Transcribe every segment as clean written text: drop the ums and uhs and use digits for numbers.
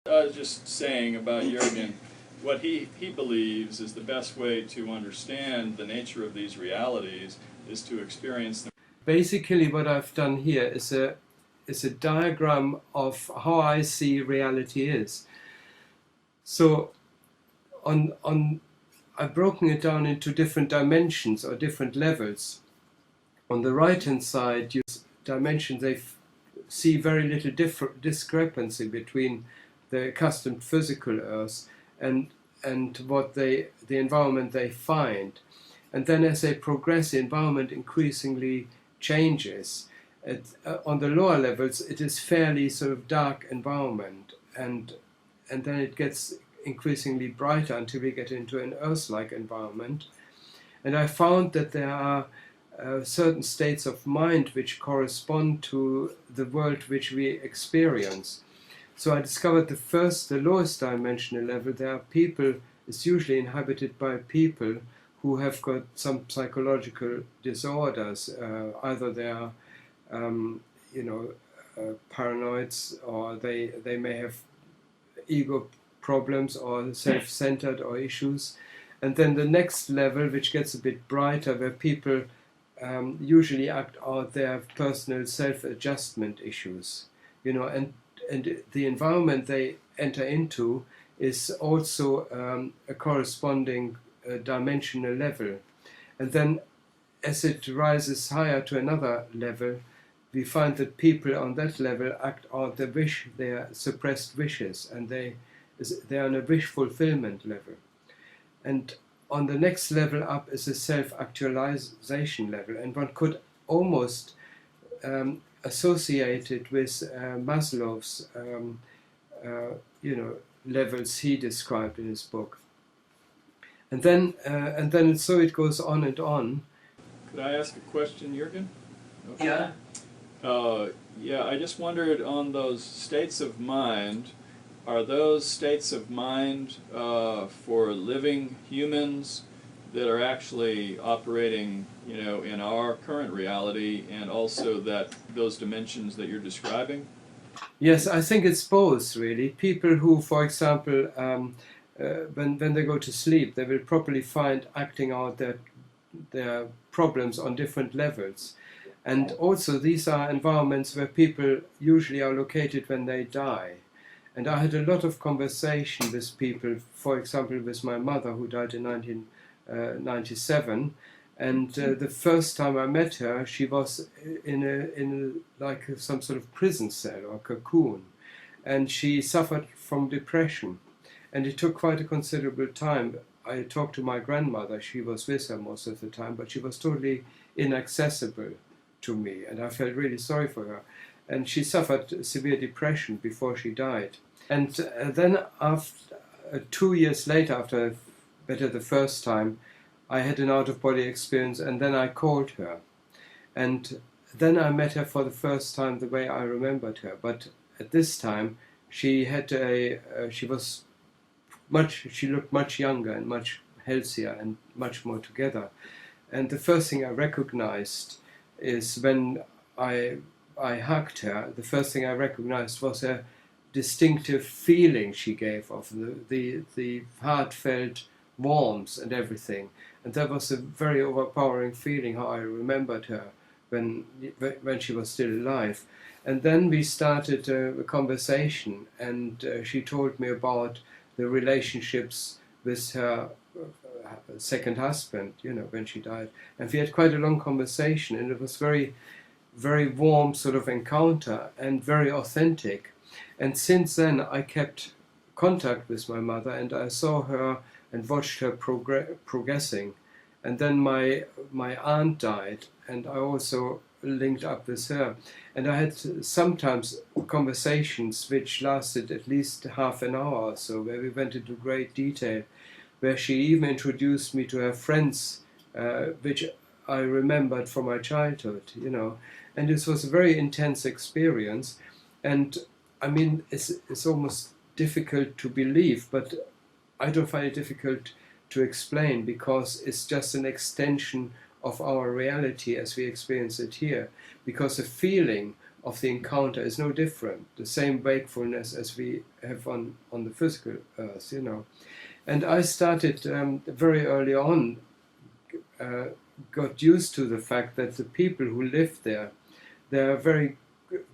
I was just saying about Jürgen, what he believes is the best way to understand the nature of these realities is to experience them. Basically what I've done here is a diagram of how I see reality is. So I've broken it down into different dimensions or different levels. On the right hand side, you dimensions, they see very little discrepancy between the accustomed physical Earth and what the environment they find. And then as they progress, the environment increasingly changes. On the lower levels, it is fairly sort of dark environment, and then it gets increasingly brighter until we get into an Earth-like environment. And I found that there are certain states of mind which correspond to the world which we experience. So I discovered the lowest dimensional level, there are people, it's usually inhabited by people who have got some psychological disorders. Either they are, paranoids, or they may have ego problems or self-centered or issues. And then the next level, which gets a bit brighter, where people usually act out their personal self-adjustment issues, and the environment they enter into is also a corresponding dimensional level. And then as it rises higher to another level, we find that people on that level act out their suppressed wishes, and they are on a wish fulfillment level. And on the next level up is a self-actualization level, and one could almost associate it with Maslow's levels he described in his book. And then so it goes on and on. Could I ask a question, Jürgen? Okay. Yeah. Yeah, I just wondered, on those states of mind, are those states of mind for living humans that are actually operating, in our current reality, and also those dimensions that you're describing? Yes, I think it's both, really. People who, for example, when they go to sleep, they will probably find acting out their problems on different levels. And also these are environments where people usually are located when they die. And I had a lot of conversation with people, for example, with my mother, who died in 1997. And the first time I met her, she was in like some sort of prison cell or cocoon. And she suffered from depression. And it took quite a considerable time. I talked to my grandmother. She was with her most of the time, but she was totally inaccessible to me. And I felt really sorry for her. And she suffered severe depression before she died. And then after 2 years later, after I met her the first time, I had an out-of-body experience, and then I called her. And then I met her for the first time the way I remembered her. But at this time, she looked much younger and much healthier and much more together. And the first thing I recognized is when I hugged her, the first thing I recognized was a distinctive feeling she gave of the heartfelt warmth and everything. And that was a very overpowering feeling, how I remembered her when she was still alive. And then we started a conversation, and she told me about the relationships with her second husband, when she died. And we had quite a long conversation, and it was very, very warm sort of encounter and very authentic. And since then I kept contact with my mother, and I saw her and watched her progressing. And then my aunt died, and I also linked up with her. And I had sometimes conversations which lasted at least half an hour or so, where we went into great detail, where she even introduced me to her friends, which I remembered from my childhood, And this was a very intense experience. And I mean, it's almost difficult to believe, but I don't find it difficult to explain, because it's just an extension of our reality as we experience it here. Because a feeling of the encounter is no different. The same wakefulness as we have on the physical earth, you know. And I started very early on, got used to the fact that the people who live there, they're a very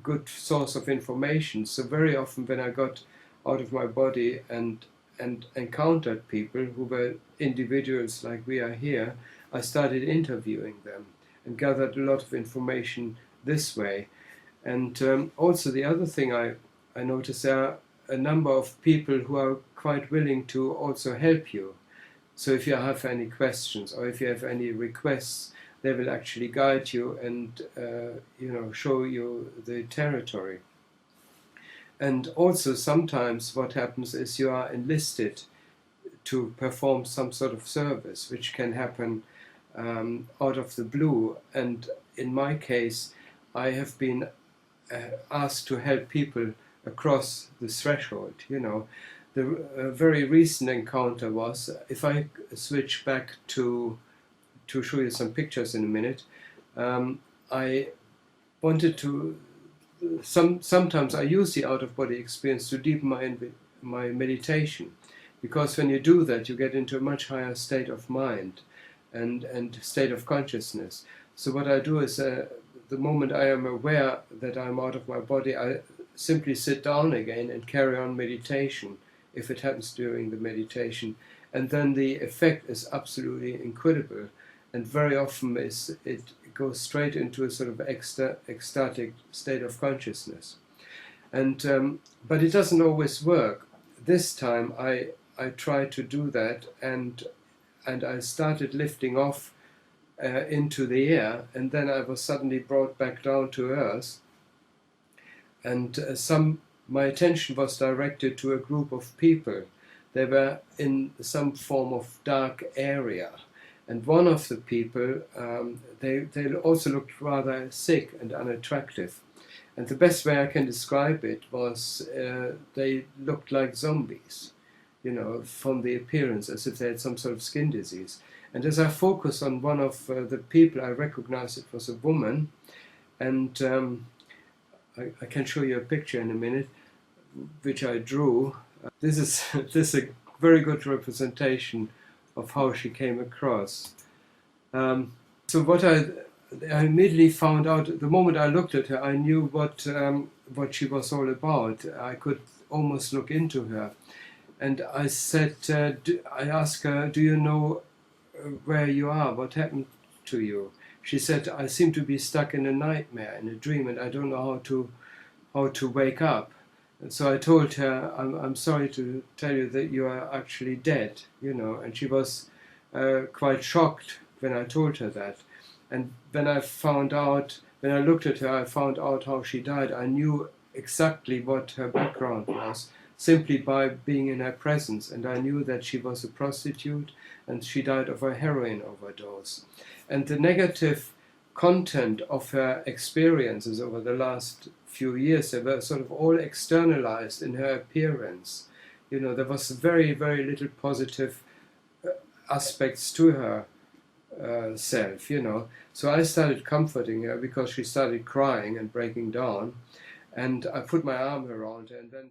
good source of information. So very often when I got out of my body and encountered people who were individuals like we are here, I started interviewing them and gathered a lot of information this way. And also the other thing I noticed, there are a number of people who are quite willing to also help you. So if you have any questions or if you have any requests, they will actually guide you and show you the territory. And also sometimes what happens is you are enlisted to perform some sort of service, which can happen out of the blue. And in my case, I have been asked to help people across the threshold. You know, the very recent encounter was, if I switch back to show you some pictures in a minute, I wanted to. Sometimes I use the out-of-body experience to deepen my meditation, because when you do that, you get into a much higher state of mind and state of consciousness. So what I do is, the moment I am aware that I'm out of my body, I simply sit down again and carry on meditation, if it happens during the meditation. And then the effect is absolutely incredible. And very often it goes straight into a sort of ecstatic state of consciousness. And but it doesn't always work. This time I tried to do that, and I started lifting off into the air, and then I was suddenly brought back down to earth, and my attention was directed to a group of people. They were in some form of dark area. And one of the people, they also looked rather sick and unattractive. And the best way I can describe it was they looked like zombies, you know, from the appearance, as if they had some sort of skin disease. And as I focused on one of the people, I recognized it was a woman. And I can show you a picture in a minute, which I drew. This is a very good representation of how she came across. So what I immediately found out, the moment I looked at her, I knew what she was all about. I could almost look into her. And I said, I asked her, do you know where you are? What happened to you? She said, I seem to be stuck in a nightmare, in a dream, and I don't know how to wake up. So I told her, I'm sorry to tell you that you are actually dead, you know. And she was quite shocked when I told her that. And when I looked at her, I found out how she died. I knew exactly what her background was, simply by being in her presence. And I knew that she was a prostitute, and she died of a heroin overdose. And the negative content of her experiences over the last few years, they were sort of all externalized in her appearance. You know, there was very, very little positive aspects to her self, you know. So I started comforting her because she started crying and breaking down, and I put my arm around her, and then